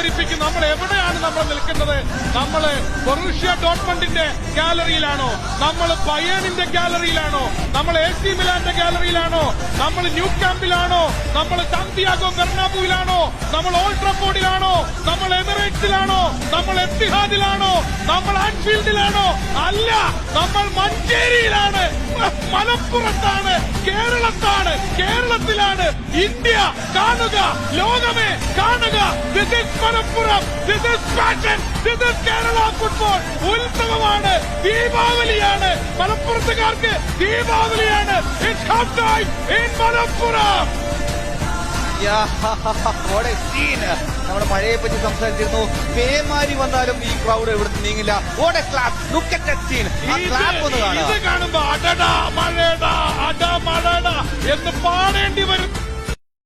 തെറ്റിദ്ധരിപ്പിക്കും. നമ്മൾ എവിടെയാണ് നമ്മൾ നിൽക്കുന്നത്? നമ്മള് ബൊറൂഷ്യ ഡോട്ട്മണ്ടിന്റെ ഗാലറിയിലാണോ? നമ്മൾ ബയേണിന്റെ ഗാലറിയിലാണോ? നമ്മൾ AC മിലാന്റെ ഗാലറിയിലാണോ? നമ്മൾ ന്യൂ ക്യാമ്പിലാണോ? നമ്മൾ സാന്റിയാഗോ ബെർണാബുവിലാണോ? നമ്മൾ ഓൾഡ് ട്രാഫോർഡിലാണോ? നമ്മൾ എമിറേറ്റ്സിലാണോ? നമ്മൾ എത്തിഹാദിലാണോ? നമ്മൾ ആൻഫീൽഡിലാണോ? അല്ല, നമ്മൾ മഞ്ചേരിയിലാണ്, മലപ്പുറത്താണ്, കേരളത്തിലാണ്. ഇന്ത്യ കാണുക, ലോകമേ കാണുക. This is Malappuram, this is passion, this is Kerala football. ഉത്സവമാണ്, ദീപാവലിയാണ്. മലപ്പുറത്തുകാർക്ക് ദീപാവലിയാണ്. It's half time in Malappuram. നമ്മുടെ മഴയെ പറ്റി സംസാരിച്ചിരുന്നു. പേമാരി വന്നാലും ഈ ക്രൗഡ് എവിടുന്ന് നീങ്ങില്ല. What a clap. Look at that scene. ആ clap ഒന്ന് കാണാം. ഇത് കാണുമ്പോ അടടാ മഴടാ എന്ന് പാടേണ്ടി വരും.